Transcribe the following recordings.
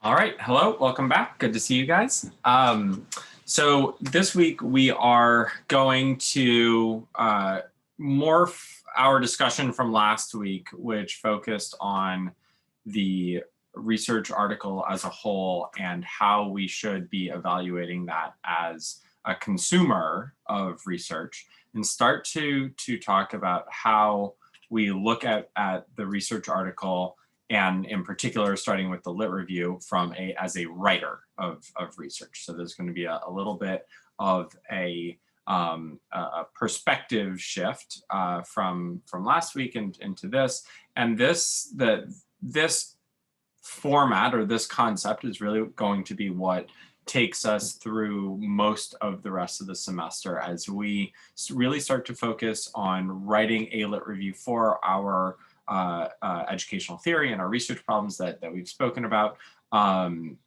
All right, hello, welcome back. Good to see you guys. So this week we are going to morph our discussion from last week, which focused on the research article as a whole and how we should be evaluating that as a consumer of research, and start to talk about how we look at the research article, and in particular, starting with the lit review as a writer of research. So there's going to be a little bit of a perspective shift from last week into this. And this format or this concept is really going to be what takes us through most of the rest of the semester as we really start to focus on writing a lit review for our educational theory and our research problems that we've spoken about, and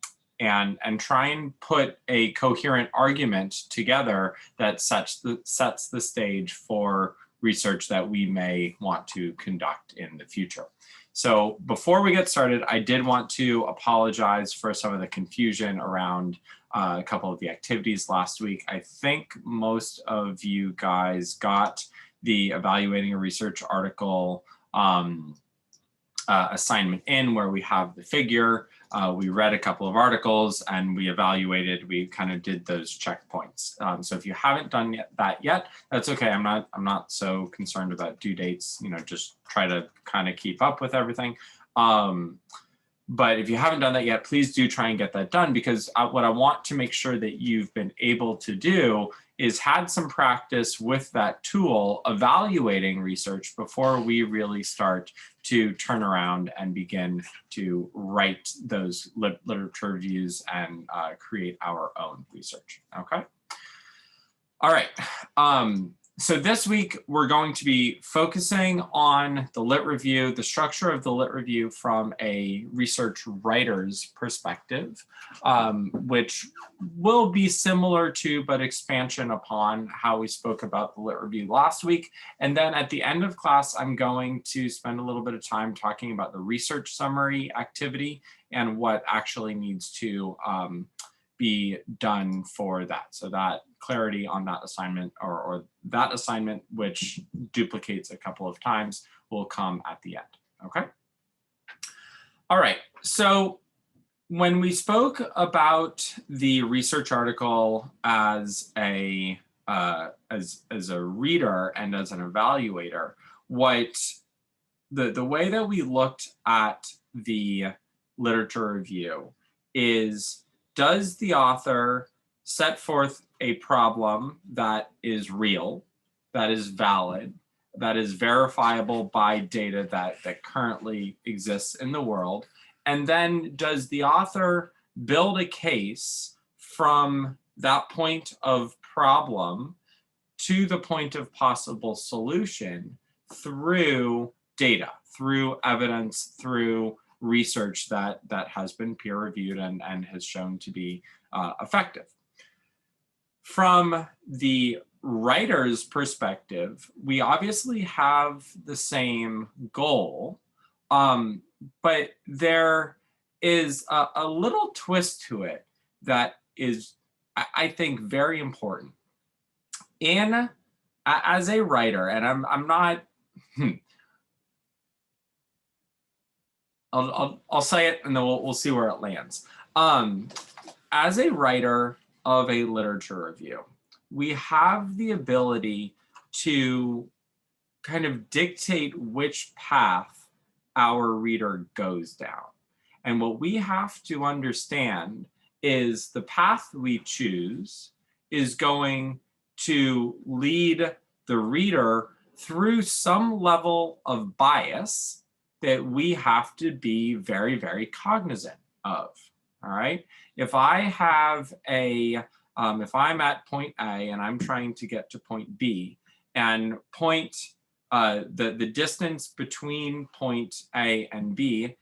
try and put a coherent argument together that sets the stage for research that we may want to conduct in the future. So before we get started, I did want to apologize for some of the confusion around a couple of the activities last week. I think most of you guys got the evaluating a research article assignment in, where we have the figure, we read a couple of articles, and we kind of did those checkpoints. So if you haven't done that yet, that's okay. I'm not so concerned about due dates. Just try to kind of keep up with everything. But if you haven't done that yet, please do try and get that done, because what I want to make sure that you've been able to do is had some practice with that tool evaluating research before we really start to turn around and begin to write those literature reviews and create our own research. Okay. All right. So this week, we're going to be focusing on the lit review, the structure of the lit review from a research writer's perspective, which will be similar to, but expansion upon, how we spoke about the lit review last week. And then at the end of class, I'm going to spend a little bit of time talking about the research summary activity and what actually needs to be done for that. So that clarity on that assignment, or that assignment, which duplicates a couple of times, will come at the end. Okay. All right. So when we spoke about the research article as a reader and as an evaluator, the way that we looked at the literature review is, does the author set forth a problem that is real, that is valid, that is verifiable by data that currently exists in the world? And then does the author build a case from that point of problem to the point of possible solution through data, through evidence, through research that has been peer reviewed and has shown to be effective? From the writer's perspective, we obviously have the same goal, but there is a little twist to it that is, I think, very important. As a writer, and I'm not, I'll say it and then we'll see where it lands. As a writer of a literature review, we have the ability to kind of dictate which path our reader goes down. And what we have to understand is the path we choose is going to lead the reader through some level of bias that we have to be very, very cognizant of. All right. If I have if I'm at point A and I'm trying to get to point B, and the distance between point A and B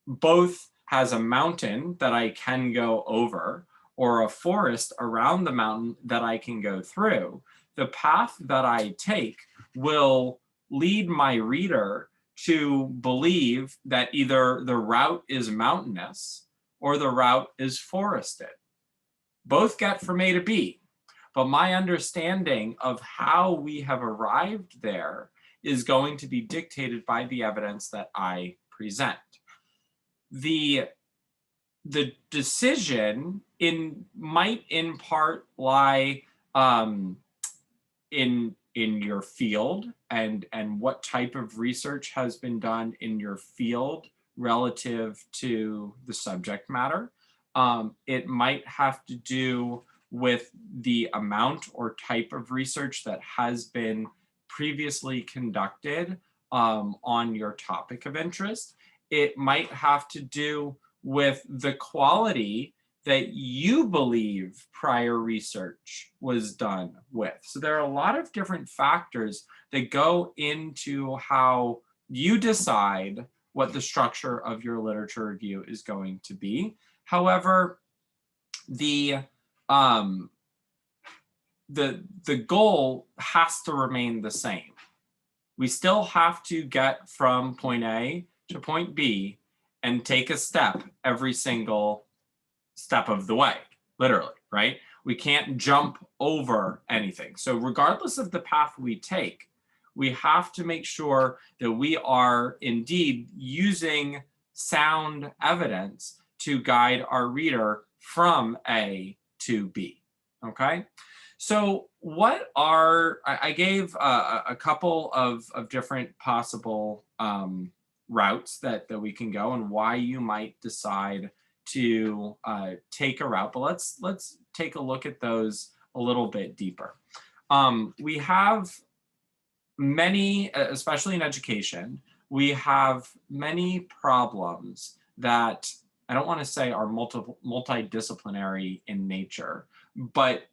both has a mountain that I can go over, or a forest around the mountain that I can go through, the path that I take will lead my reader to believe that either the route is mountainous or the route is forested. Both get from A to B, but my understanding of how we have arrived there is going to be dictated by the evidence that I present. The decision might in part lie in your field and what type of research has been done in your field relative to the subject matter. It might have to do with the amount or type of research that has been previously conducted on your topic of interest. It might have to do with the quality that you believe prior research was done with. So there are a lot of different factors that go into how you decide what the structure of your literature review is going to be. However, the goal has to remain the same. We still have to get from point A to point B and take a step every single step of the way, literally, right? We can't jump over anything. So regardless of the path we take, we have to make sure that we are indeed using sound evidence to guide our reader from A to B, okay? So what are, I gave a couple of different possible routes that we can go and why you might decide to take a route, but let's take a look at those a little bit deeper. We have many, especially in education, we have many problems that I don't want to say are multidisciplinary in nature, but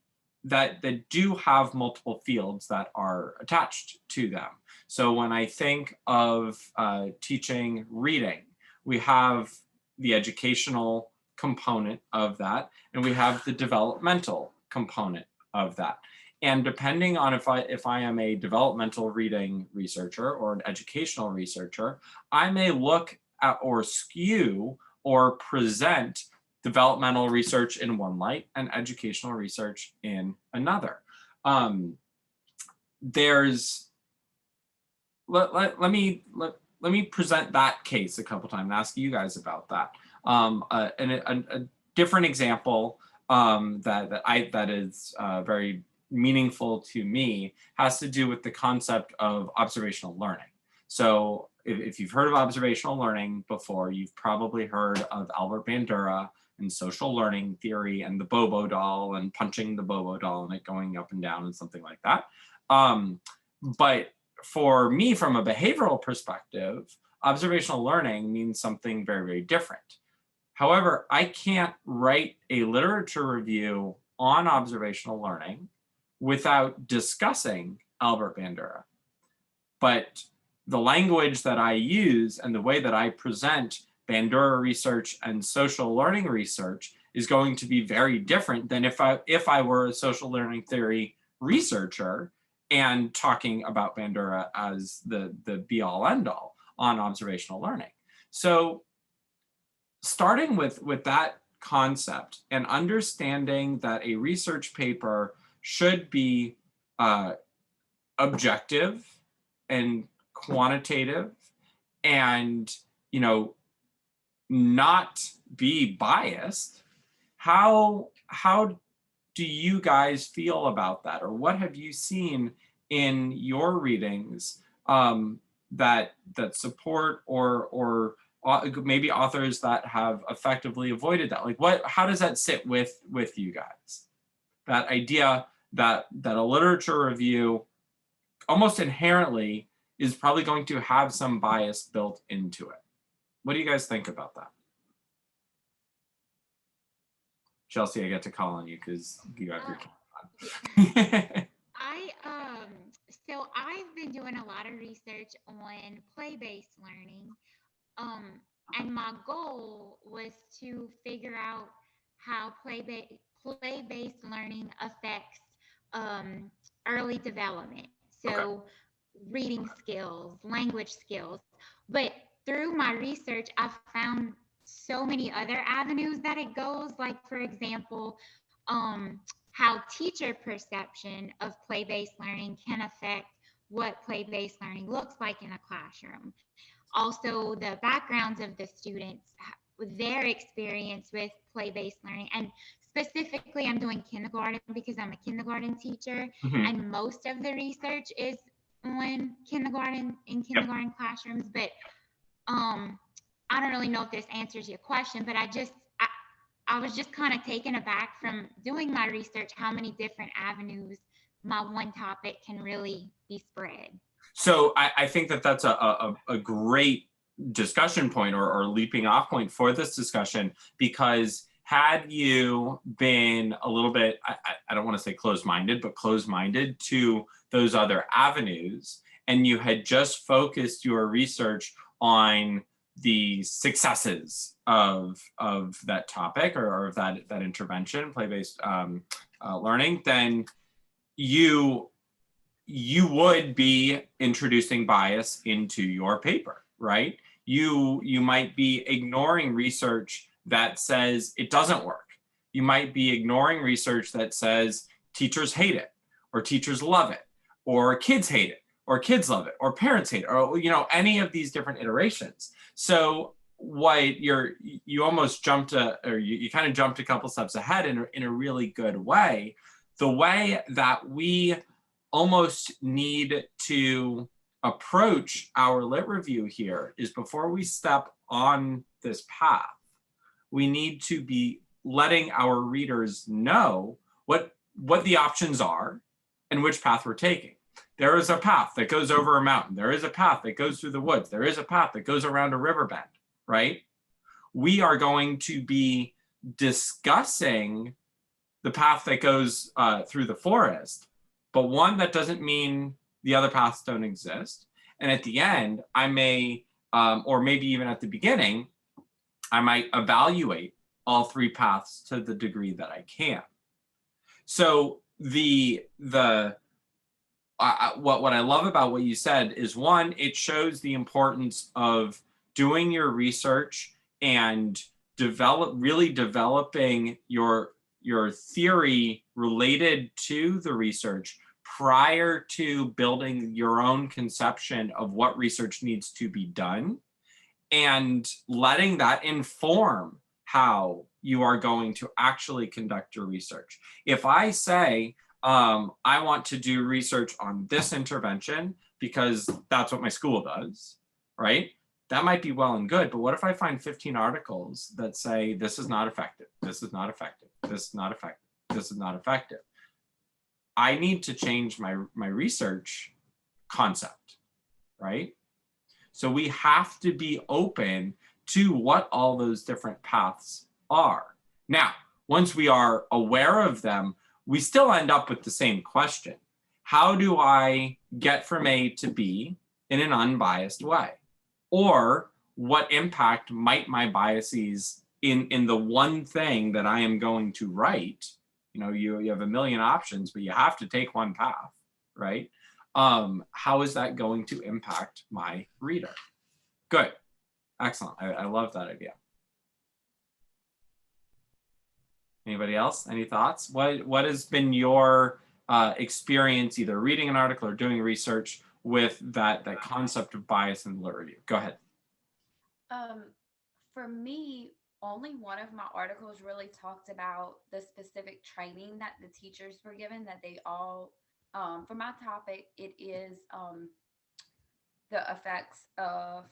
that do have multiple fields that are attached to them. So when I think of teaching reading, we have the educational component of that, and we have the developmental component of that. And depending on if I am a developmental reading researcher or an educational researcher, I may look at or skew or present developmental research in one light and educational research in another. Let me present that case a couple times and ask you guys about that. A different example that is very meaningful to me has to do with the concept of observational learning. So if you've heard of observational learning before, you've probably heard of Albert Bandura and social learning theory and the Bobo doll and punching the Bobo doll and it going up and down and something like that. But for me, from a behavioral perspective, observational learning means something very, very different. However, I can't write a literature review on observational learning without discussing Albert Bandura. But the language that I use and the way that I present Bandura research and social learning research is going to be very different than if I were a social learning theory researcher and talking about Bandura as the be-all end-all on observational learning. So starting with that concept and understanding that a research paper should be objective and quantitative and, not be biased, how do you guys feel about that? Or what have you seen in your readings that support or maybe authors that have effectively avoided that? Like how does that sit with you guys? That idea that a literature review almost inherently is probably going to have some bias built into it. What do you guys think about that? Chelsea, I get to call on you because you have your camera on. So I've been doing a lot of research on play-based learning. And my goal was to figure out how play-based learning affects early development. So Okay. reading skills, language skills. But through my research, I found so many other avenues that it goes. Like, for example, how teacher perception of play-based learning can affect what play-based learning looks like in a classroom. Also, the backgrounds of the students, their experience with play-based learning. And specifically, I'm doing kindergarten because I'm a kindergarten teacher, Mhm. and most of the research is on kindergarten, in Yep. kindergarten classrooms. But I don't really know if this answers your question, but I was just kind of taken aback from doing my research how many different avenues my one topic can really be spread. So I think that that's a great discussion point, or leaping off point for this discussion, because had you been a little bit, I don't want to say closed-minded, but closed-minded to those other avenues, and you had just focused your research on the successes of that topic, or of that intervention, play-based learning, then you you would be introducing bias into your paper, right? You might be ignoring research that says it doesn't work. You might be ignoring research that says teachers hate it, or teachers love it, or kids hate it, or kids love it, or parents hate it, or any of these different iterations. So what you almost jumped or you kind of jumped a couple steps ahead in a really good way. The way that we almost need to approach our lit review here is, before we step on this path, we need to be letting our readers know what the options are and which path we're taking. There is a path that goes over a mountain. There is a path that goes through the woods. There is a path that goes around a riverbend, right? We are going to be discussing the path that goes through the forest, but one, that doesn't mean the other paths don't exist. And at the end, I may, or maybe even at the beginning, I might evaluate all three paths to the degree that I can. So what I love about what you said is, one, it shows the importance of doing your research and really developing your theory related to the research prior to building your own conception of what research needs to be done, and letting that inform how you are going to actually conduct your research. If I say, I want to do research on this intervention because that's what my school does, right? That might be well and good, but what if I find 15 articles that say this is not effective, this is not effective, this is not effective, this is not effective? I need to change my research concept, right? So we have to be open to what all those different paths are. Now, once we are aware of them, we still end up with the same question. How do I get from A to B in an unbiased way? Or what impact might my biases in the one thing that I am going to write? You have a million options, but you have to take one path, right? How is that going to impact my reader? Good. Excellent. I love that idea. Anybody else? Any thoughts? What has been your experience either reading an article or doing research with that concept of bias in the lit review? Go ahead. For me, only one of my articles really talked about the specific training that the teachers were given, that they all, for my topic, it is the effects of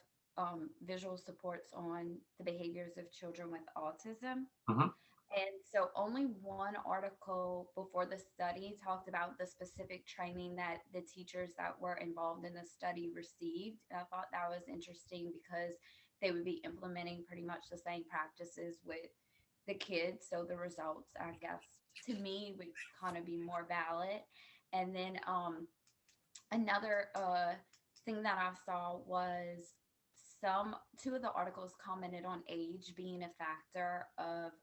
visual supports on the behaviors of children with autism. Mhm. And so only one article before the study talked about the specific training that the teachers that were involved in the study received. And I thought that was interesting because they would be implementing pretty much the same practices with the kids. So the results, I guess, to me would kind of be more valid. And then another thing that I saw was two of the articles commented on age being a factor of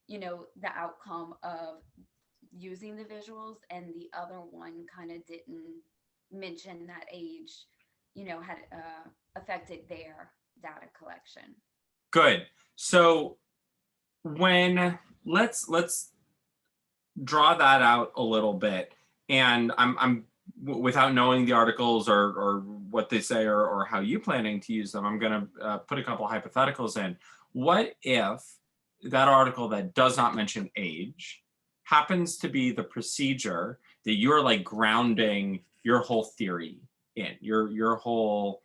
the outcome of using the visuals, and the other one kind of didn't mention that age had affected their data collection. Good. So let's draw that out a little bit, and I'm without knowing the articles or what they say or how you planning to use them, I'm going to put a couple hypotheticals in. What if that article that does not mention age happens to be the procedure that you're like grounding your whole theory in, your whole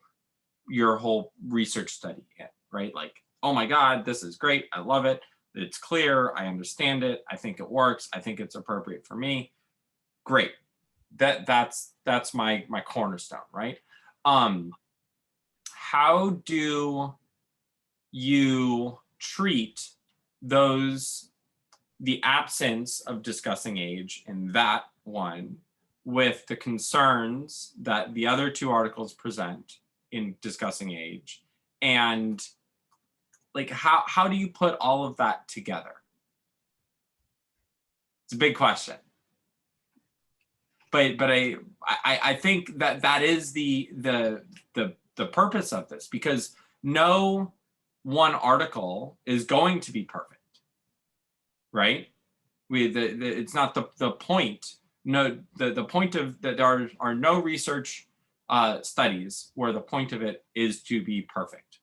research study in, right? Like, oh my God, this is great. I love it. It's clear. I understand it. I think it works. I think it's appropriate for me. Great. That's my cornerstone, right? How do you treat the absence of discussing age in that one with the concerns that the other two articles present in discussing age, and like how do you put all of that together? It's a big question, but I think that is the purpose of this, because no one article is going to be perfect, right? It's not the point. No, the point of that there are no research studies where the point of it is to be perfect.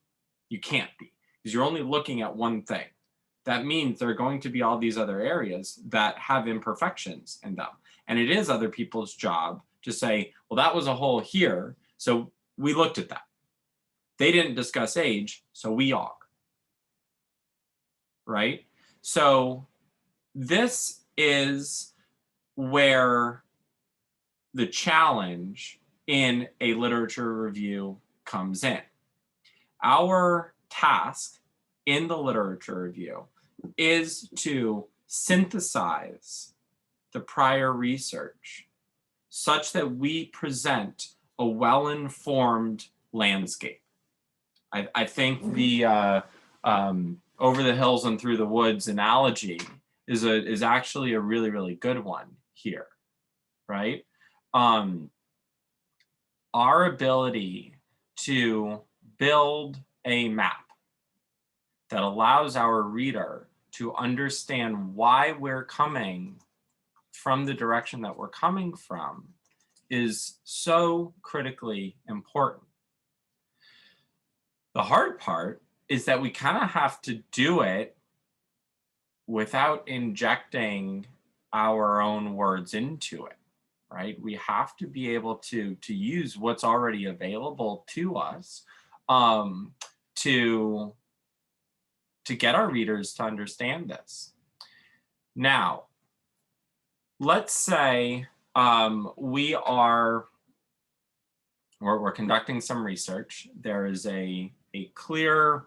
You can't be, because you're only looking at one thing. That means there are going to be all these other areas that have imperfections in them. And it is other people's job to say, well, that was a hole here, so we looked at that. They didn't discuss age, so we are. Right? So this is where the challenge in a literature review comes in. Our task in the literature review is to synthesize the prior research such that we present a well-informed landscape. I think the over the hills and through the woods analogy is actually a really, really good one here, right? Our ability to build a map that allows our reader to understand why we're coming from the direction that we're coming from is so critically important. The hard part is that we kind of have to do it without injecting our own words into it, right? We have to be able to use what's already available to us to get our readers to understand this. Now, let's say we're conducting some research. There is a clear,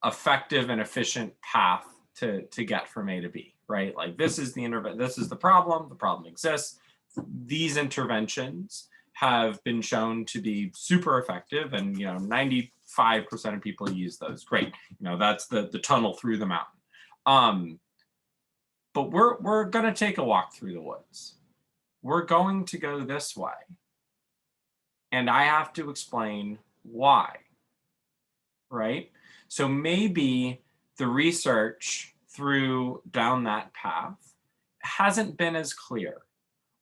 effective and efficient path to get from A to B, right? Like this is the problem exists. These interventions have been shown to be super effective, and 95% of people use those. Great, that's the tunnel through the mountain. But we're gonna take a walk through the woods. We're going to go this way, and I have to explain why, right? So maybe the research down that path hasn't been as clear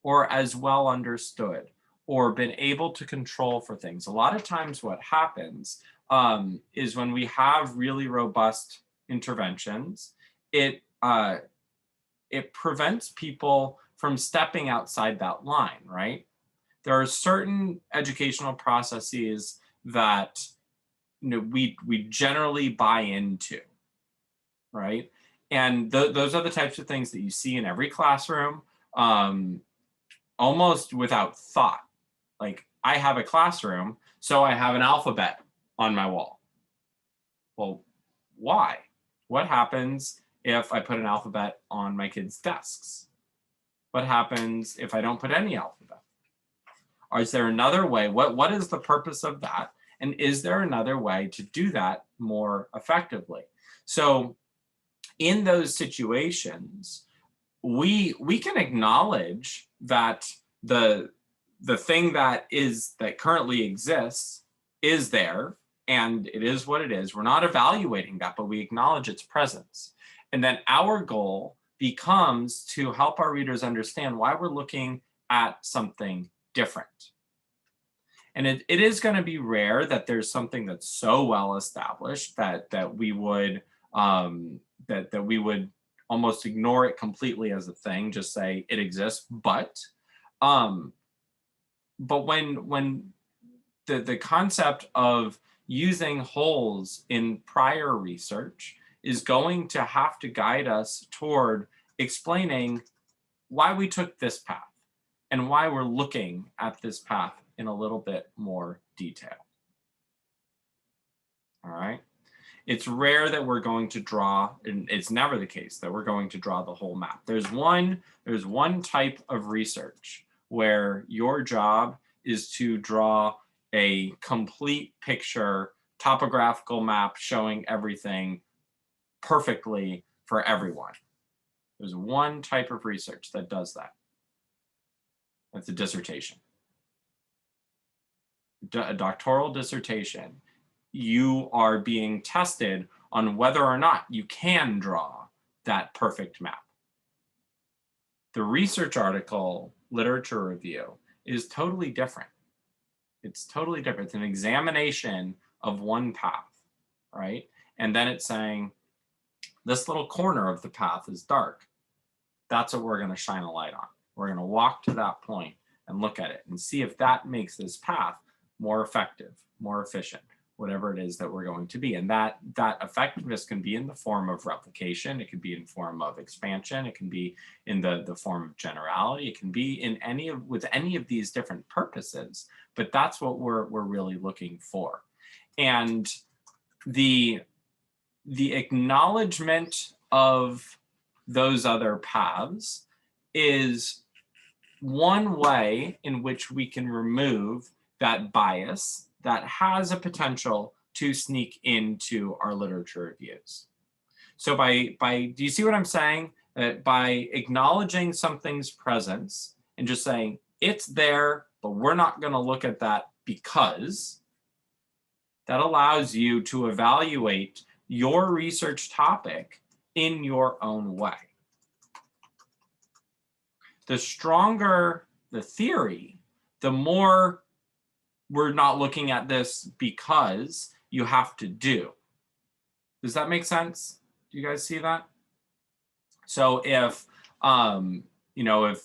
or as well understood or been able to control for things. A lot of times what happens is when we have really robust interventions, it prevents people from stepping outside that line, right? There are certain educational processes that we generally buy into, right? And those are the types of things that you see in every classroom, almost without thought. Like, I have a classroom, so I have an alphabet on my wall. Well, why? What happens if I put an alphabet on my kids' desks? What happens if I don't put any alphabet? Or is there another way? What is the purpose of that? And is there another way to do that more effectively? So in those situations, we can acknowledge that the thing that currently exists is there, and it is what it is. We're not evaluating that, but we acknowledge its presence. And then our goal becomes to help our readers understand why we're looking at something different. And it is going to be rare that there's something that's so well established that we would that we would almost ignore it completely as a thing, just say it exists. But when the concept of using holes in prior research is going to have to guide us toward explaining why we took this path and why we're looking at this path in a little bit more detail. All right. It's rare that we're going to draw, and it's never the case that we're going to draw the whole map. There's one type of research where your job is to draw a complete picture, topographical map showing everything perfectly for everyone. There's one type of research that does that. That's a dissertation. A doctoral dissertation. You are being tested on whether or not you can draw that perfect map. The research article, literature review, is totally different. It's totally different. It's an examination of one path, right? And then it's saying, this little corner of the path is dark. That's what we're going to shine a light on. We're going to walk to that point and look at it and see if that makes this path more effective, more efficient, whatever it is that we're going to be. And that effectiveness can be in the form of replication. It can be in form of expansion. It can be in the form of generality. It can be in with any of these different purposes, but that's what we're really looking for. And the acknowledgement of those other paths is one way in which we can remove that bias that has a potential to sneak into our literature reviews. So do you see what I'm saying? That by acknowledging something's presence and just saying it's there, but we're not going to look at that because, that allows you to evaluate your research topic in your own way. The stronger the theory, the more we're not looking at this because you have to do. Does that make sense? Do you guys see that? So if, if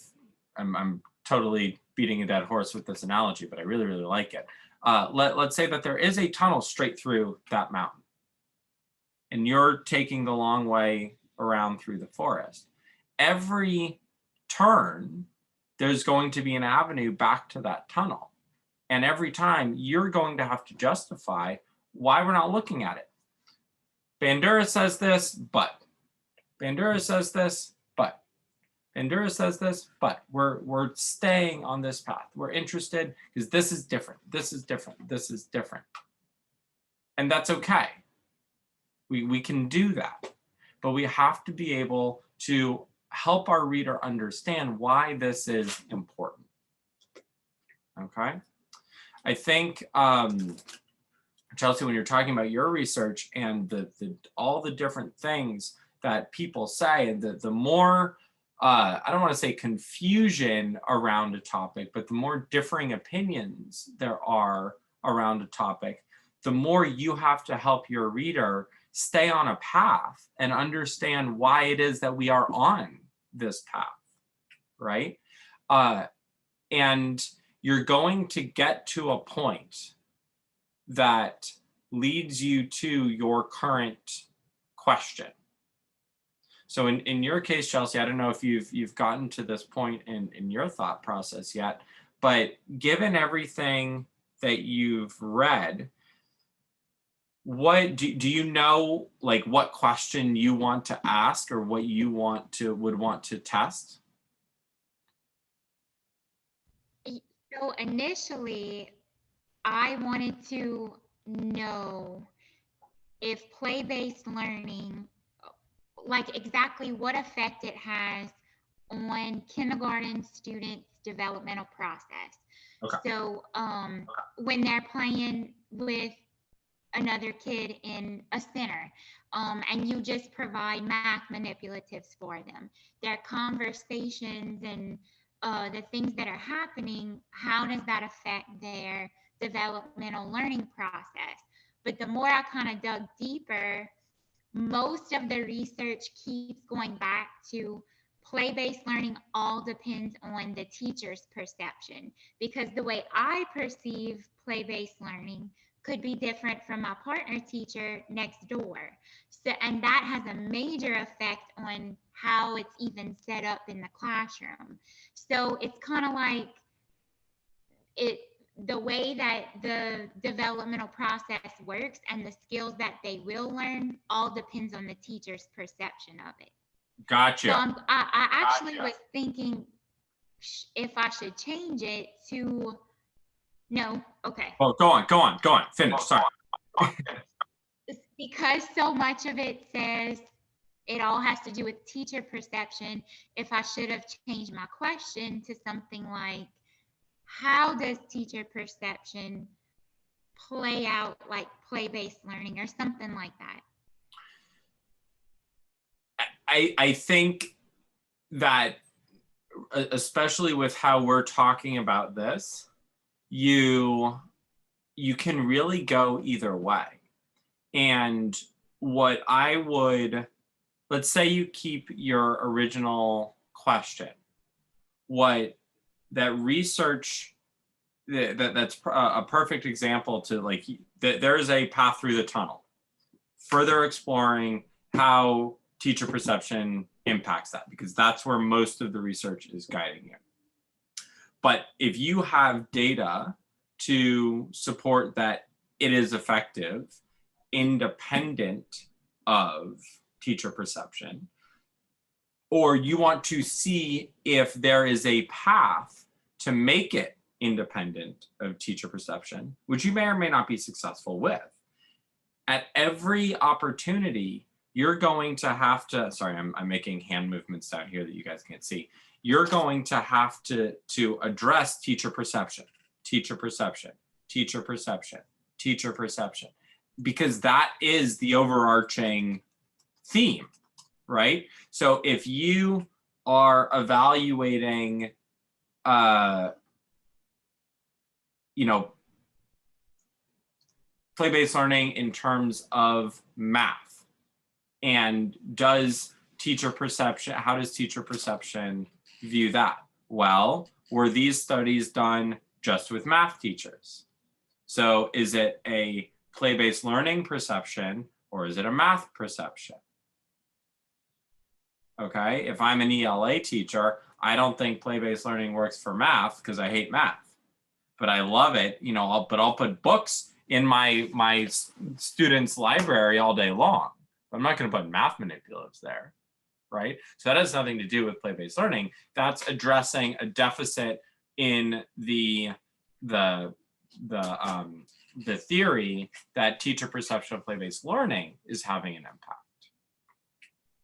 I'm totally beating a dead horse with this analogy, but I really, really like it. Let's say that there is a tunnel straight through that mountain and you're taking the long way around through the forest. Every turn, there's going to be an avenue back to that tunnel. And every time you're going to have to justify why we're not looking at it. Bandura says this, but. Bandura says this, but. Bandura says this, but. We're staying on this path. We're interested because this is different. This is different. This is different. And that's okay. We can do that. But we have to be able to help our reader understand why this is important. Okay? I think, Chelsea, when you're talking about your research and all the different things that people say, and the more, I don't want to say confusion around a topic, but the more differing opinions there are around a topic, the more you have to help your reader stay on a path and understand why it is that we are on this path, right? And you're going to get to a point that leads you to your current question. So in your case, Chelsea, I don't know if you've gotten to this point in your thought process yet, but given everything that you've read, what do you know, like what question you want to ask or what you would want to test? So initially, I wanted to know if play-based learning, like exactly what effect it has on kindergarten students' developmental process. Okay. So when they're playing with another kid in a center, and you just provide math manipulatives for them. Their conversations and the things that are happening, how does that affect their developmental learning process? But the more I kind of dug deeper, most of the research keeps going back to play-based learning all depends on the teacher's perception, because the way I perceive play-based learning could be different from my partner teacher next door. So, and that has a major effect on how it's even set up in the classroom. So it's kind of like it the way that the developmental process works and the skills that they will learn all depends on the teacher's perception of it. Gotcha. So I actually was thinking if I should change it to no. Okay. Oh, go on. Finish. Sorry. Because so much of it says it all has to do with teacher perception. If I should have changed my question to something like, how does teacher perception play out like play-based learning or something like that? I think that especially with how we're talking about this, you can really go either way. And what I would, let's say you keep your original question, what that research, that's a perfect example to like, there's a path through the tunnel, further exploring how teacher perception impacts that, because that's where most of the research is guiding you. But if you have data to support that it is effective, independent of teacher perception, or you want to see if there is a path to make it independent of teacher perception, which you may or may not be successful with, at every opportunity, you're going to have to, sorry, I'm making hand movements down here that you guys can't see. You're going to have to address teacher perception, teacher perception, teacher perception, teacher perception, because that is the overarching theme, right? So if you are evaluating, play-based learning in terms of math, and does teacher perception, how does teacher perception view that? Well, were these studies done just with math teachers? So is it a play-based learning perception or is it a math perception? Okay, if I'm an ELA teacher, I don't think play-based learning works for math because I hate math, but I love it. I'll put books in my students' library all day long. I'm not going to put math manipulatives there, right? So that has nothing to do with play-based learning. That's addressing a deficit in the theory that teacher perception of play-based learning is having an impact,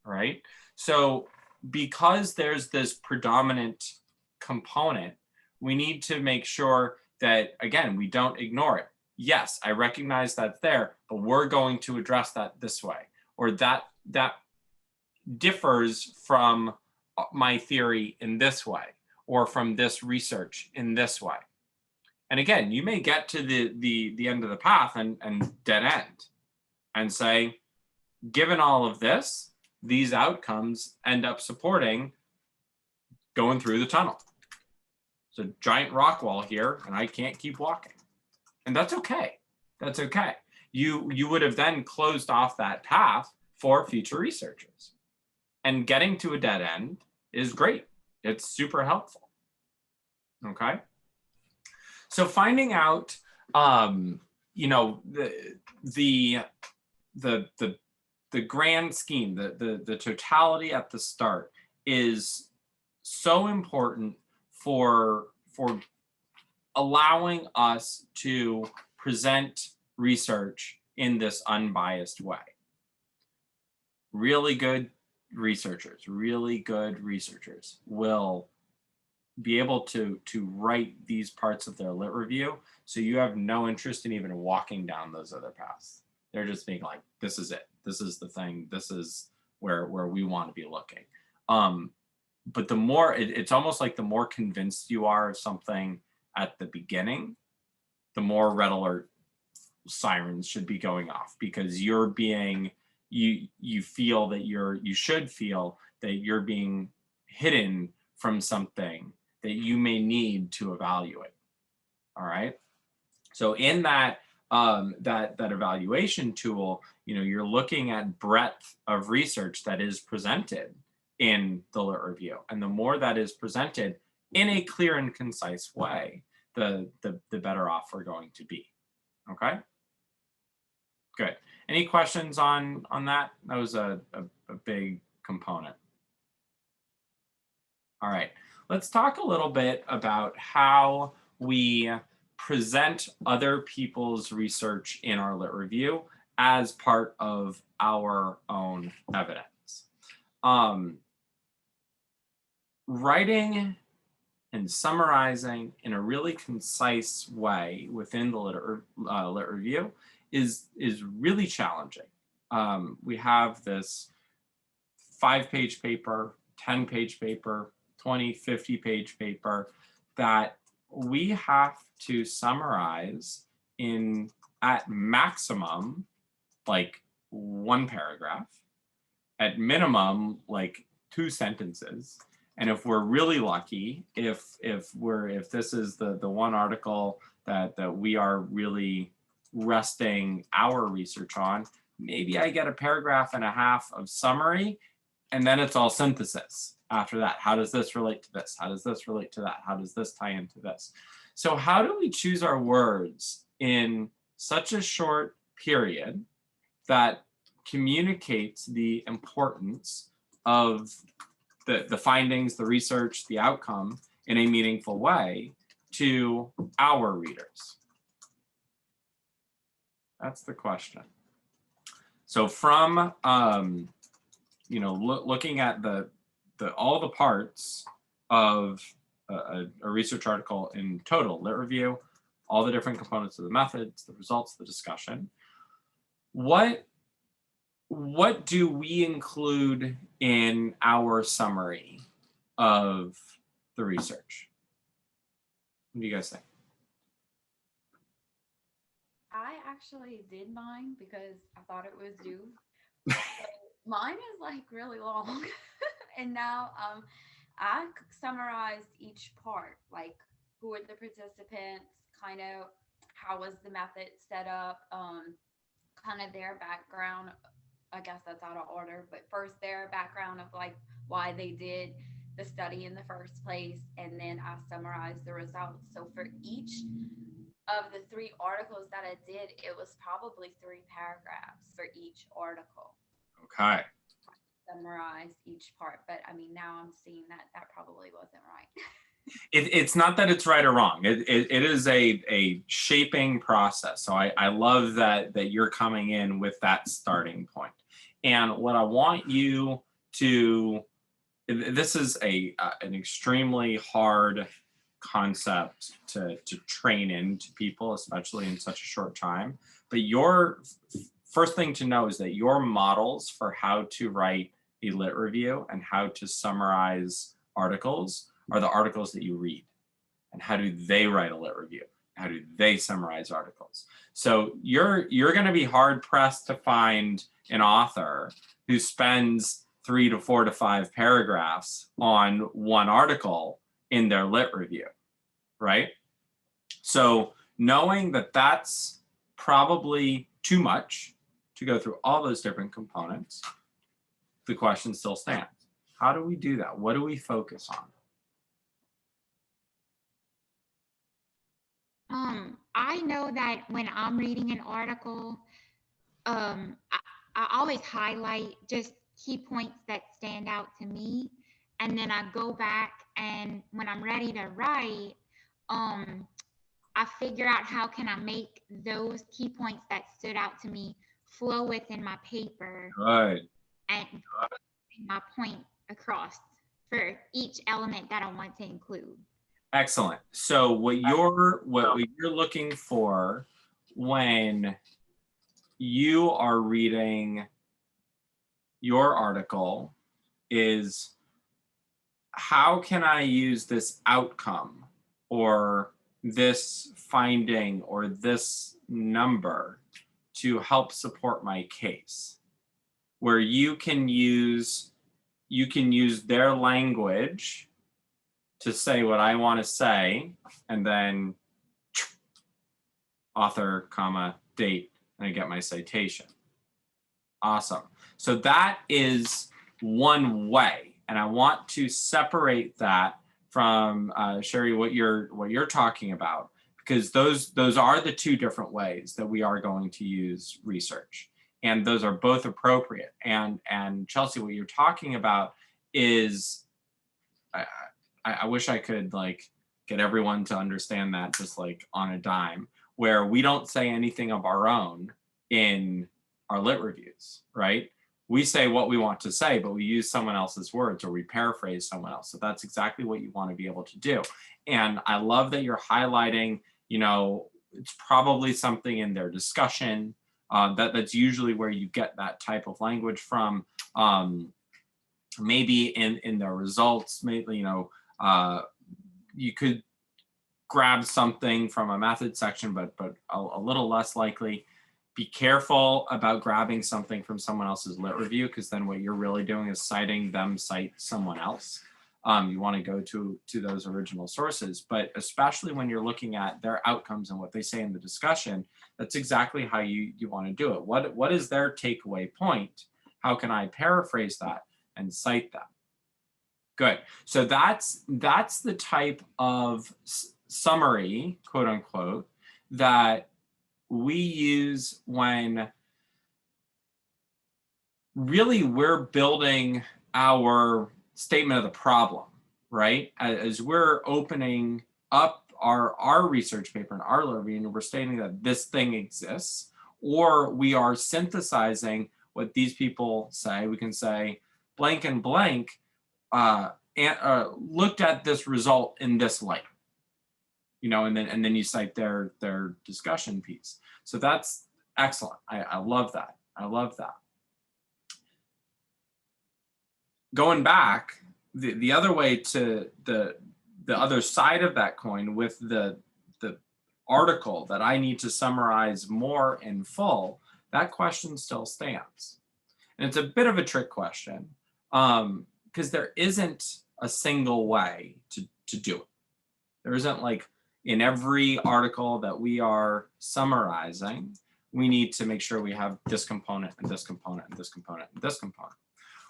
right? So because there's this predominant component, we need to make sure that, again, we don't ignore it. Yes, I recognize that's there, but we're going to address that this way, or that differs from my theory in this way, or from this research in this way. And again, you may get to the end of the path and dead end and say, given all of this, these outcomes end up supporting going through the tunnel. It's a giant rock wall here and I can't keep walking. And that's okay. That's okay. You would have then closed off that path for future researchers. And getting to a dead end is great. It's super helpful. Okay. So finding out, the grand scheme, the totality at the start is so important for allowing us to present research in this unbiased way. Really good researchers will be able to write these parts of their lit review, so you have no interest in even walking down those other paths. They're just being like, this is it. This is the thing. This is where we want to be looking. But the more, it's almost like the more convinced you are of something at the beginning, the more red alert sirens should be going off, because you're being, you feel that you should feel that you're being hidden from something that you may need to evaluate. All right. So in that that evaluation tool, you're looking at breadth of research that is presented in the lit review, and the more that is presented in a clear and concise way, the better off we're going to be. Okay. Good. Any questions on that? That was a big component. All right. Let's talk a little bit about how we present other people's research in our lit review as part of our own evidence. Writing and summarizing in a really concise way within the lit review is really challenging. We have this 5-page paper, 10-page paper, 20, 50-page paper that we have to summarize in, at maximum, like 1 paragraph, at minimum, like 2 sentences. And if we're really lucky, if this is the one article that we are really resting our research on, maybe I get a paragraph and a half of summary, and then it's all synthesis after that. How does this relate to this? How does this relate to that? How does this tie into this? So how do we choose our words in such a short period that communicates the importance of the findings, the research, the outcome in a meaningful way to our readers? That's the question. So from looking at all the parts of a research article in total, lit review, all the different components of the methods, the results, the discussion, what do we include in our summary of the research? What do you guys think? I actually did mine because I thought it was due. So mine is like really long. And now I summarized each part, like who are the participants, kind of how was the method set up, kind of their background. I guess that's out of order, but first their background of like why they did the study in the first place, and then I summarized the results. So for each of the 3 articles that I did, it was probably 3 paragraphs for each article. Okay. Summarize each part, but I mean, now I'm seeing that probably wasn't right. It's not that it's right or wrong. It is a shaping process. So I love that you're coming in with that starting point. And what I want you to, this is an extremely hard concept to train into people, especially in such a short time. But your first thing to know is that your models for how to write a lit review and how to summarize articles are the articles that you read. And how do they write a lit review? How do they summarize articles? So you're going to be hard pressed to find an author who spends 3 to 4 to 5 paragraphs on one article in their lit review, right? So knowing that that's probably too much to go through all those different components, the question still stands. How do we do that? What do we focus on? I know that when I'm reading an article, I always highlight just key points that stand out to me. And then I go back, and when I'm ready to write, I figure out how can I make those key points that stood out to me flow within my paper. Good. And my point across for each element that I want to include. Excellent. So what you're looking for when you are reading your article is, how can I use this outcome or this finding or this number to help support my case? Where you can use their language to say what I want to say, and then author, comma, date, and I get my citation. Awesome. So that is one way, and I want to separate that from Sherry, what you're talking about, because those are the two different ways that we are going to use research, and those are both appropriate. And Chelsea, what you're talking about is, I wish I could like get everyone to understand that just like on a dime, where we don't say anything of our own in our lit reviews, right? We say what we want to say, but we use someone else's words or we paraphrase someone else. So that's exactly what you want to be able to do. And I love that you're highlighting, you know, it's probably something in their discussion. That's usually where you get that type of language from. Maybe in their results, maybe, you know, you could grab something from a method section, but a little less likely. Be careful about grabbing something from someone else's lit review, because then what you're really doing is citing them cite someone else. You want to go to those original sources, but especially when you're looking at their outcomes and what they say in the discussion, that's exactly how you want to do it. What is their takeaway point? How can I paraphrase that and cite that? Good. So that's the type of summary, quote unquote, that we use when really we're building our statement of the problem, right? As we're opening up our research paper and our review, and we're stating that this thing exists, or we are synthesizing what these people say. We can say blank and blank looked at this result in this light, you know, and then you cite their discussion piece. So that's excellent. I love that. I love that. Going back, the other way to the other side of that coin with the article that I need to summarize more in full, that question still stands. And it's a bit of a trick question, because there isn't a single way to do it. There isn't like in every article that we are summarizing, we need to make sure we have this component and this component and this component and this component.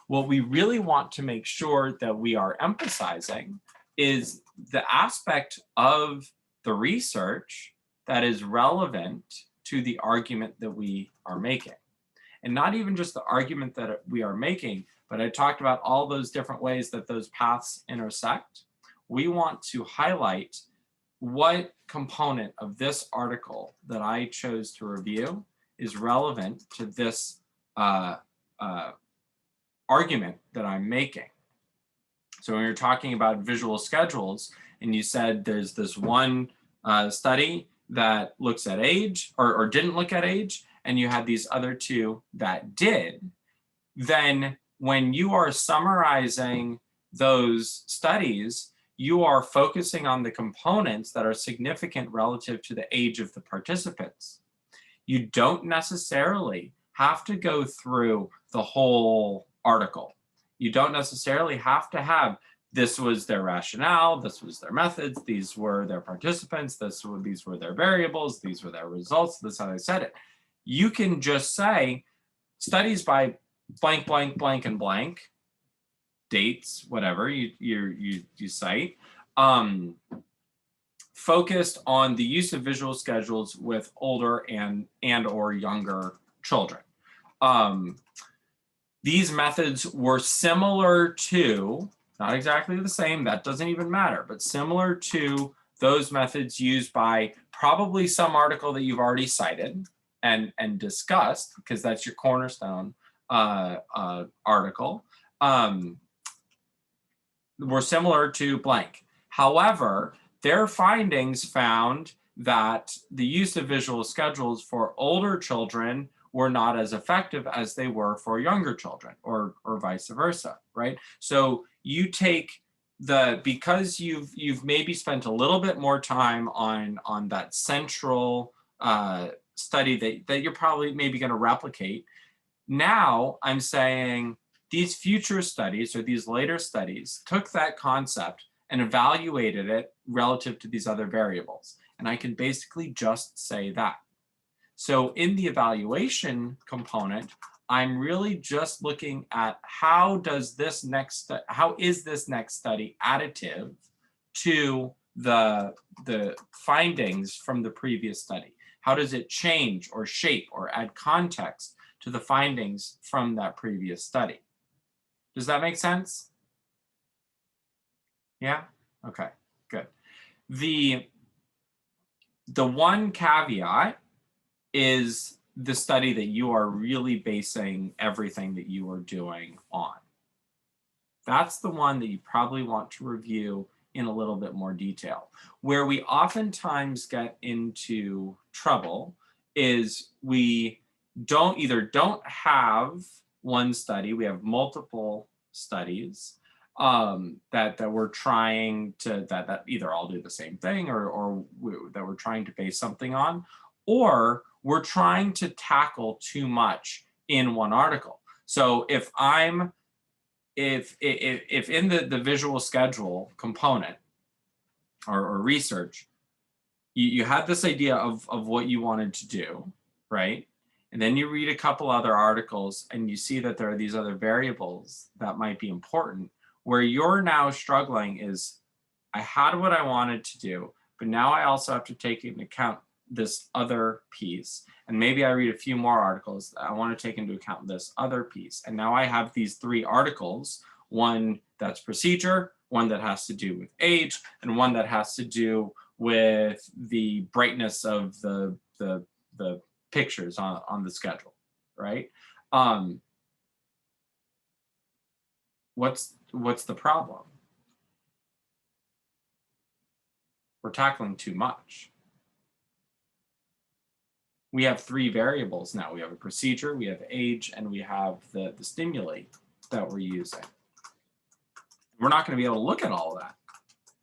What we really want to make sure that we are emphasizing is the aspect of the research that is relevant to the argument that we are making. And not even just the argument that we are making, but I talked about all those different ways that those paths intersect. We want to highlight what component of this article that I chose to review is relevant to this argument that I'm making. So when you're talking about visual schedules, and you said there's this one study that looks at age or didn't look at age, and you had these other two that did, then when you are summarizing those studies, you are focusing on the components that are significant relative to the age of the participants. You don't necessarily have to go through the whole article. You don't necessarily have to have, this was their rationale, this was their methods, these were their participants, these were their variables, these were their results, this is how they said it. You can just say studies by blank, blank, blank, and blank, dates, whatever you cite, focused on the use of visual schedules with older and or younger children. These methods were similar to, not exactly the same, that doesn't even matter, but similar to those methods used by probably some article that you've already cited and discussed, because that's your cornerstone article, were similar to blank. However, their findings found that the use of visual schedules for older children were not as effective as they were for younger children, or vice versa, right? So you take because you've maybe spent a little bit more time on that central study that you're probably maybe going to replicate. Now I'm saying these future studies, or these later studies, took that concept and evaluated it relative to these other variables. And I can basically just say that. So in the evaluation component, I'm really just looking at how is this next study additive to the findings from the previous study? How does it change or shape or add context to the findings from that previous study? Does that make sense? Yeah? Okay, good. The one caveat is the study that you are really basing everything that you are doing on. That's the one that you probably want to review in a little bit more detail. Where we oftentimes get into trouble is we either don't have one study, we have multiple studies that we're trying to, that either all do the same thing, or that we're trying to base something on, or we're trying to tackle too much in one article. So if in the visual schedule component or research, you had this idea of what you wanted to do, right? And then you read a couple other articles and you see that there are these other variables that might be important. Where you're now struggling is, I had what I wanted to do, but now I also have to take into account this other piece. And maybe I read a few more articles that I want to take into account this other piece. And now I have these 3 articles, one that's procedure, one that has to do with age, and one that has to do with the brightness of the pictures on the schedule, right? What's the problem? We're tackling too much. We have 3 variables now. We have a procedure, we have age, and we have the stimuli that we're using. We're not going to be able to look at all of that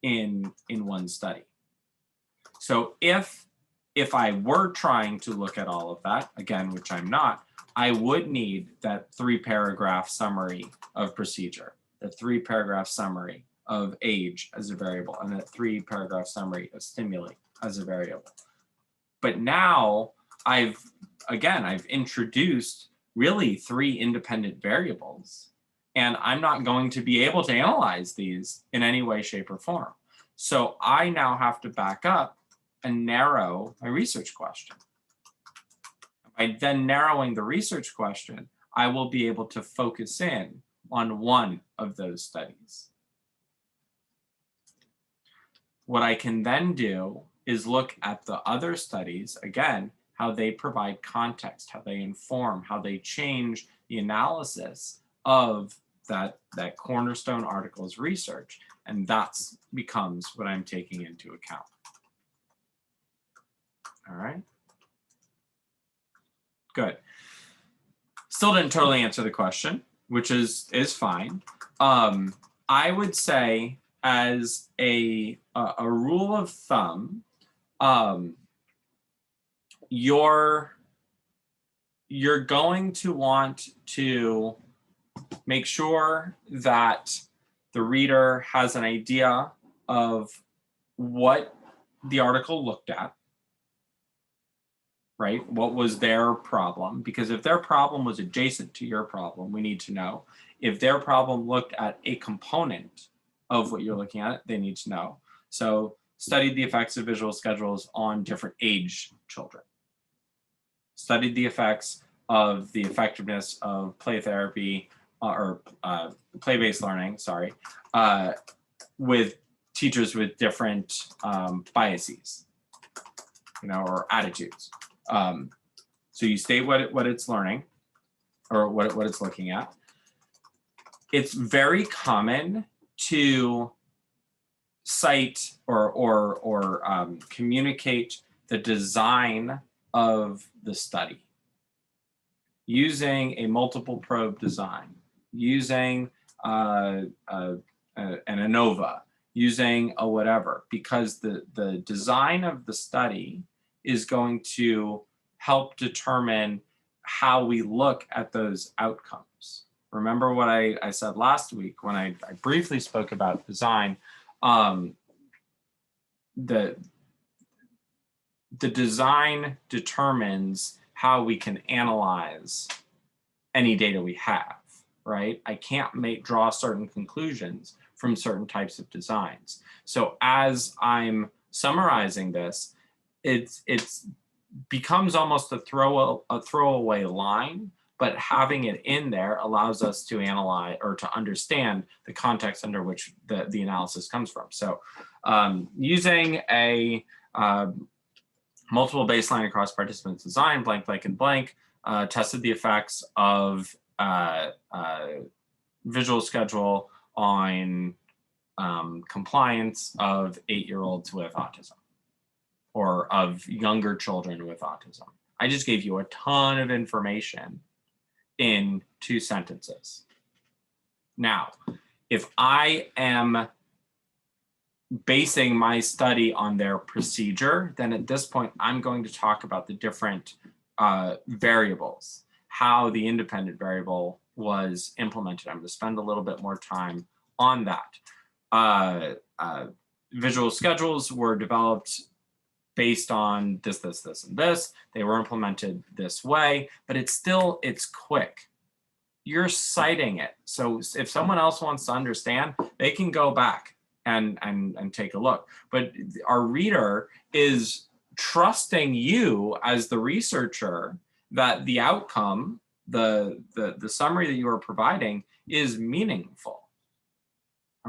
in one study. So if I were trying to look at all of that, again, which I'm not, I would need that 3-paragraph summary of procedure, the 3-paragraph summary of age as a variable, and that 3-paragraph summary of stimuli as a variable. But now I've introduced really 3 independent variables, and I'm not going to be able to analyze these in any way, shape, or form. So I now have to back up and narrow my research question. By then narrowing the research question, I will be able to focus in on one of those studies. What I can then do is look at the other studies, again, how they provide context, how they inform, how they change the analysis of that cornerstone article's research. And that becomes what I'm taking into account. All right. Good. Still didn't totally answer the question, which is fine. I would say, as a rule of thumb, you're going to want to make sure that the reader has an idea of what the article looked at, right? What was their problem? Because if their problem was adjacent to your problem, we need to know. If their problem looked at a component of what you're looking at, they need to know. So studied the effects of visual schedules on different age children. Studied the effects of the effectiveness of play therapy or play-based learning, sorry, with teachers with different biases, or attitudes. So you state what it's learning, or what it's looking at. It's very common to cite or communicate the design of the study using a multiple probe design, using an ANOVA, using a whatever, because the design of the study is going to help determine how we look at those outcomes. Remember what I said last week when I briefly spoke about design. The design determines how we can analyze any data we have, right? I can't draw certain conclusions from certain types of designs. So as I'm summarizing this, it's becomes almost a throwaway line, but having it in there allows us to analyze or to understand the context under which the analysis comes from. So using a multiple baseline across participants design, blank, blank, and blank, tested the effects of visual schedule on compliance of 8-year-olds with autism or of younger children with autism. I just gave you a ton of information in 2 sentences. Now, if I am basing my study on their procedure, then at this point, I'm going to talk about the different variables, how the independent variable was implemented. I'm going to spend a little bit more time on that. Visual schedules were developed based on this, this, this, and this. They were implemented this way, but it's quick. You're citing it. So if someone else wants to understand, they can go back and take a look. But our reader is trusting you as the researcher that the outcome, the summary that you are providing is meaningful.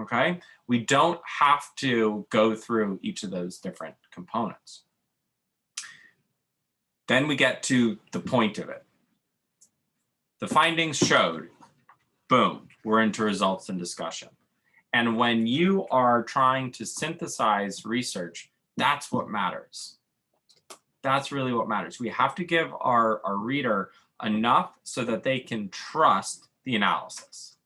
Okay? We don't have to go through each of those different components. Then we get to the point of it. The findings showed, boom, we're into results and discussion. And when you are trying to synthesize research, that's what matters. That's really what matters. We have to give our reader enough so that they can trust the analysis.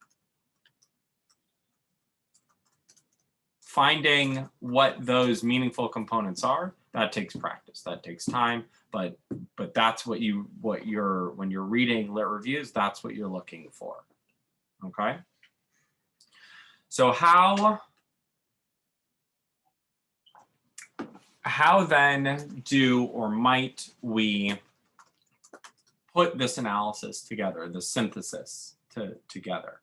Finding what those meaningful components are, that takes practice, that takes time, but that's when you're reading lit reviews, that's what you're looking for. Okay? So how then do or might we put this analysis together, the synthesis together?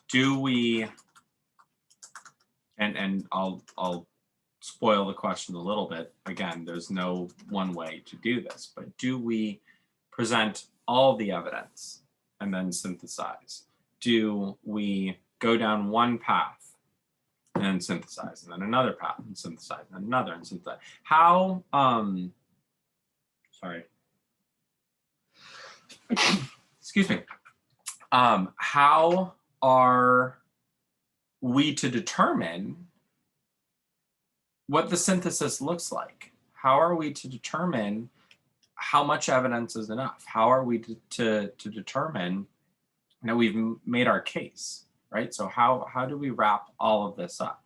Do we, and I'll spoil the question a little bit. Again, there's no one way to do this, but do we present all the evidence and then synthesize? Do we go down one path and then synthesize, and then another path and synthesize, and another and synthesize? How, sorry. Excuse me. How are we to determine what the synthesis looks like? How are we to determine how much evidence is enough? How are we to determine that we've made our case, right? So how do we wrap all of this up?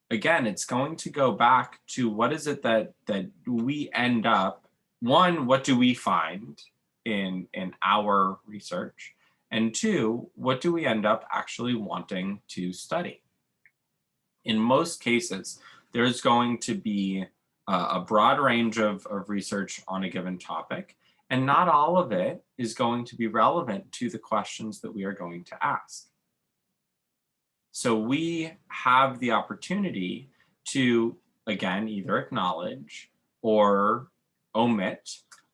Again, it's going to go back to what is it that we end up, one, what do we find in our research? And two, what do we end up actually wanting to study? In most cases, there's going to be a broad range of research on a given topic, and not all of it is going to be relevant to the questions that we are going to ask. So we have the opportunity to, again, either acknowledge or omit,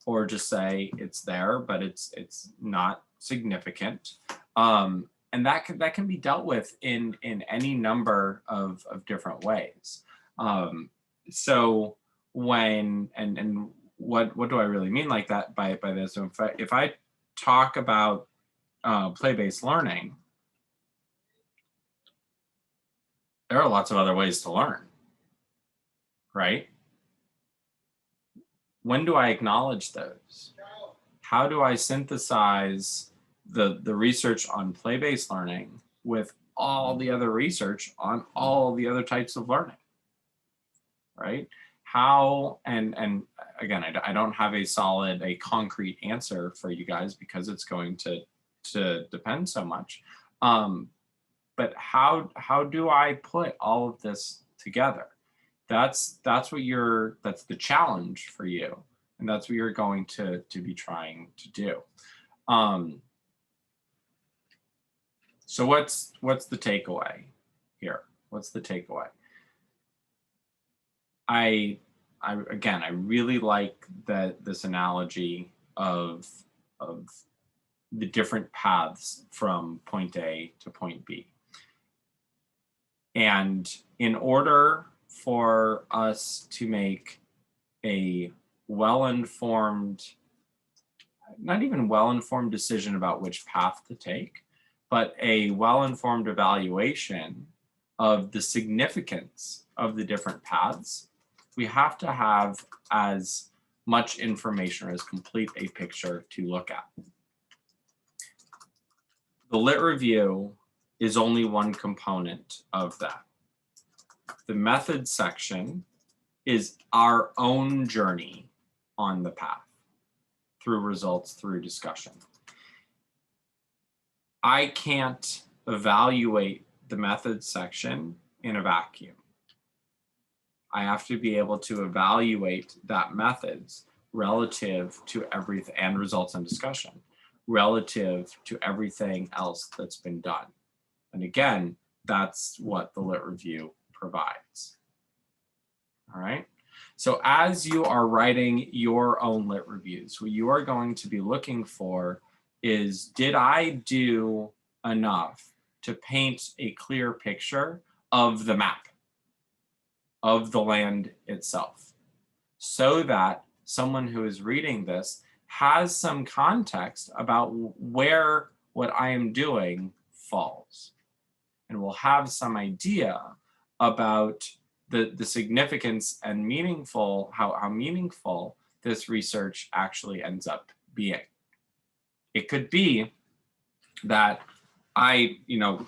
or just say it's there, but it's not significant. And that can be dealt with in any number of different ways. So when, and what do I really mean like that by this? So if I talk about play-based learning, there are lots of other ways to learn, right? When do I acknowledge those? How do I synthesize the research on play-based learning with all the other research on all the other types of learning, right? How, and again, I don't have a concrete answer for you guys because it's going to depend so much. But how do I put all of this together? That's the challenge for you, and that's what you're going to be trying to do. So what's the takeaway here? What's the takeaway? I really like this analogy of the different paths from point A to point B. And in order for us to make a well-informed, not even well-informed decision about which path to take, but a well-informed evaluation of the significance of the different paths, we have to have as much information or as complete a picture to look at. The lit review is only one component of that. The method section is our own journey on the path through results, through discussion. I can't evaluate the method section in a vacuum. I have to be able to evaluate that methods relative to everything, and results and discussion relative to everything else that's been done. And again, that's what the lit review provides. All right. So as you are writing your own lit reviews, what you are going to be looking for is, did I do enough to paint a clear picture of the map, of the land itself, so that someone who is reading this has some context about where what I am doing falls, and will have some idea about the significance and how meaningful this research actually ends up being. It could be that I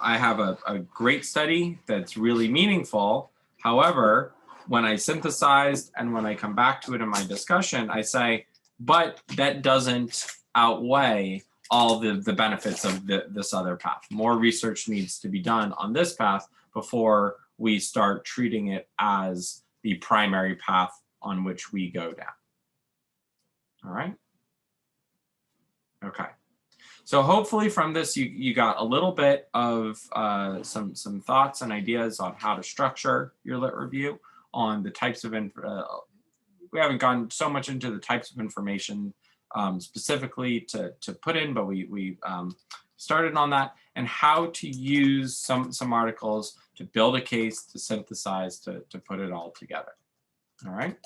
have a great study that's really meaningful. However, when I synthesized and when I come back to it in my discussion, I say, but that doesn't outweigh all the benefits of this other path. More research needs to be done on this path before we start treating it as the primary path on which we go down. All right. Okay. So hopefully from this, you got a little bit of some thoughts and ideas on how to structure your lit review, on the types of we haven't gone so much into the types of information specifically to put in, but we started on that, and how to use some articles to build a case, to synthesize, to put it all together. All right.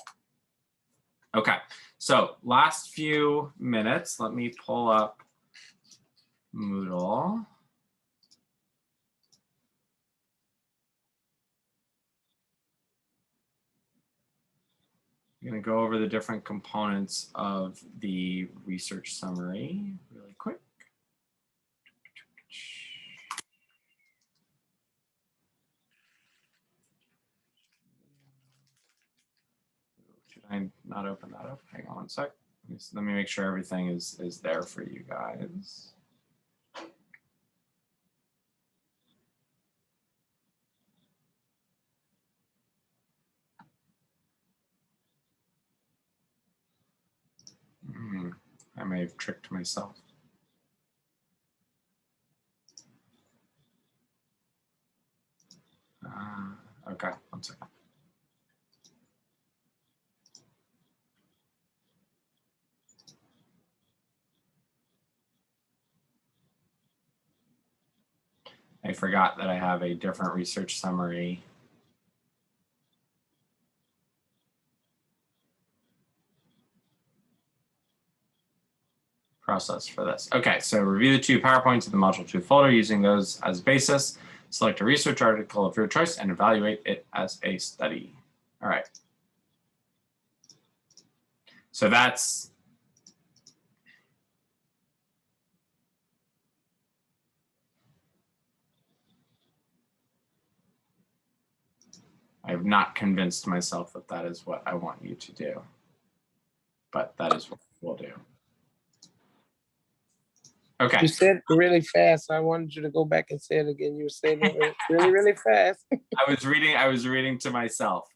Okay. So last few minutes, let me pull up Moodle. I'm going to go over the different components of the research summary really quick. Should I not open that up? Hang on one sec. Let me make sure everything is there for you guys. I may have tricked myself. Okay, one second. I forgot that I have a different research summary. Process for this. Okay, so review the two PowerPoints in the module 2 folder using those as basis. Select a research article of your choice and evaluate it as a study. All right. So that's I have not convinced myself that that is what I want you to do, but that is what we'll do. Okay. You said it really fast. I wanted you to go back and say it again. You were saying it really fast. I was reading to myself.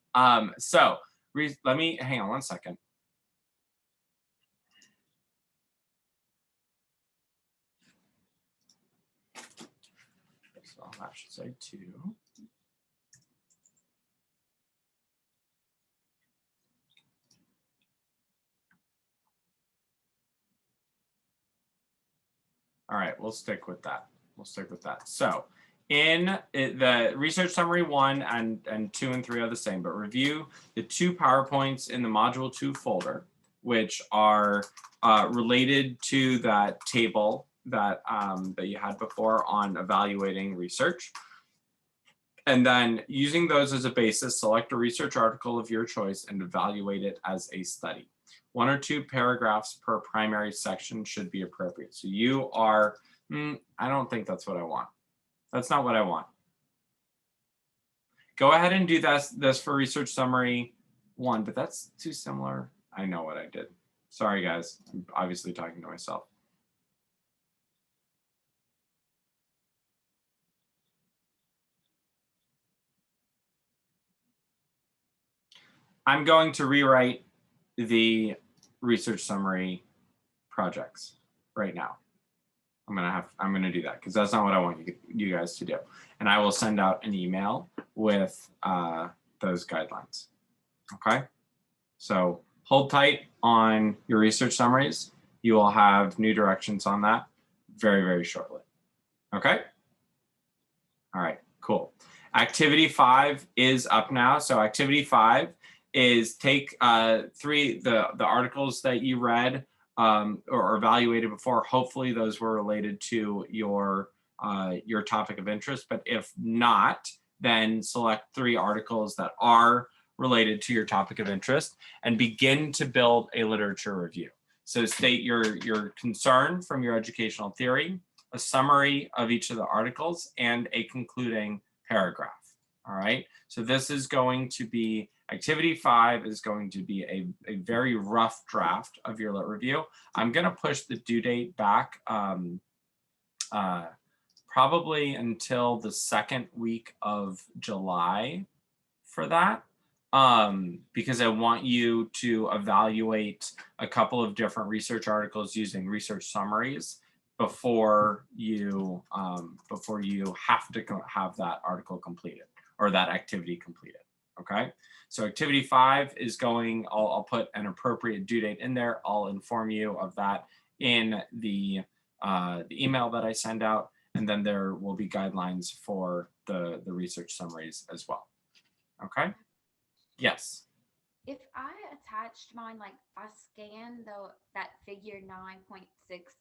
So let me hang on one second. So I should say 2. All right, we'll stick with that. So in the research summary 1 and 2 and 3 are the same, but review the 2 PowerPoints in the module 2 folder, which are related to that table that, that you had before on evaluating research. And then using those as a basis, select a research article of your choice and evaluate it as a study. 1 or 2 paragraphs per primary section should be appropriate. So you are, I don't think that's what I want. That's not what I want. Go ahead and do this for research summary 1, but that's too similar. I know what I did. Sorry, guys. I'm obviously talking to myself. I'm going to rewrite the research summary projects right now. I'm gonna do that because that's not what I want you guys to do. And I will send out an email with those guidelines. Okay. So hold tight on your research summaries. You will have new directions on that very, very shortly. Okay. All right, cool. Activity 5 is up now. So activity 5 is take the articles that you read or evaluated before. Hopefully those were related to your topic of interest, but if not, then select 3 articles that are related to your topic of interest and begin to build a literature review. So state your concern from your educational theory, a summary of each of the articles, and a concluding paragraph. All right, so this is going to be, activity 5 is going to be a very rough draft of your lit review. I'm gonna push the due date back probably until the 2nd week of July for that, because I want you to evaluate a couple of different research articles using research summaries before you have to have that article completed or that activity completed. Okay, so activity 5 is going, I'll put an appropriate due date in there. I'll inform you of that in the email that I send out, and then there will be guidelines for the research summaries as well. Okay. Yes. If I attached mine, like I scanned that figure 9.6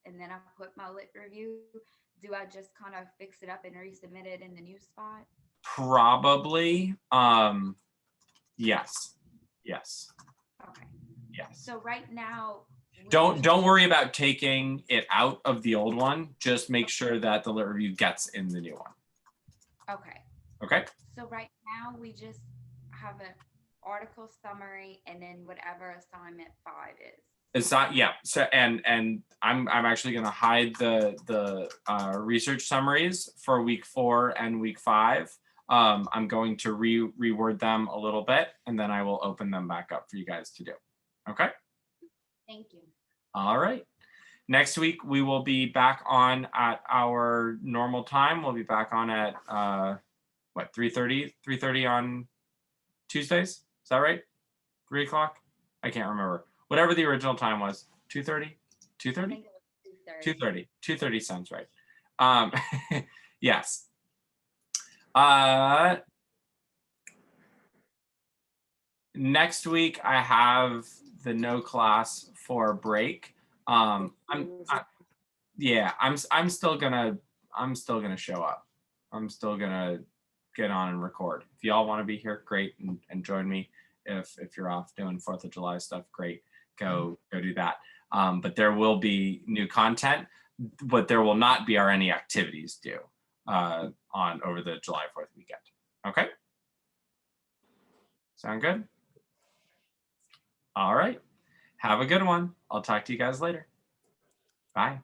and then I put my lit review, do I just kind of fix it up and resubmit it in the new spot? Probably. Yes. Yes. Okay. Yes. So right now, Don't worry about taking it out of the old one. Just make sure that the lit review gets in the new one. Okay. Okay. So right now we just have an article summary and then whatever assignment 5 is. It's not, yeah. So and I'm actually going to hide the research summaries for week 4 and week 5. I'm going to reword them a little bit, and then I will open them back up for you guys to do. Okay. Thank you. All right. Next week we will be back on at our normal time. We'll be back on at what, 3:30 on Tuesdays. Is that right? 3 o'clock? I can't remember. Whatever the original time was. 2:30? 2:30? 2:30. 2:30 sounds right. Yes. Next week I have the no class for break. I'm still gonna show up. I'm still gonna get on and record. If y'all want to be here, great, and join me. If you're off doing 4th of July stuff, great, go do that. But there will be new content. What there will not be are any activities due on over the July 4th weekend. Okay. Sound good? All right. Have a good one. I'll talk to you guys later. Bye.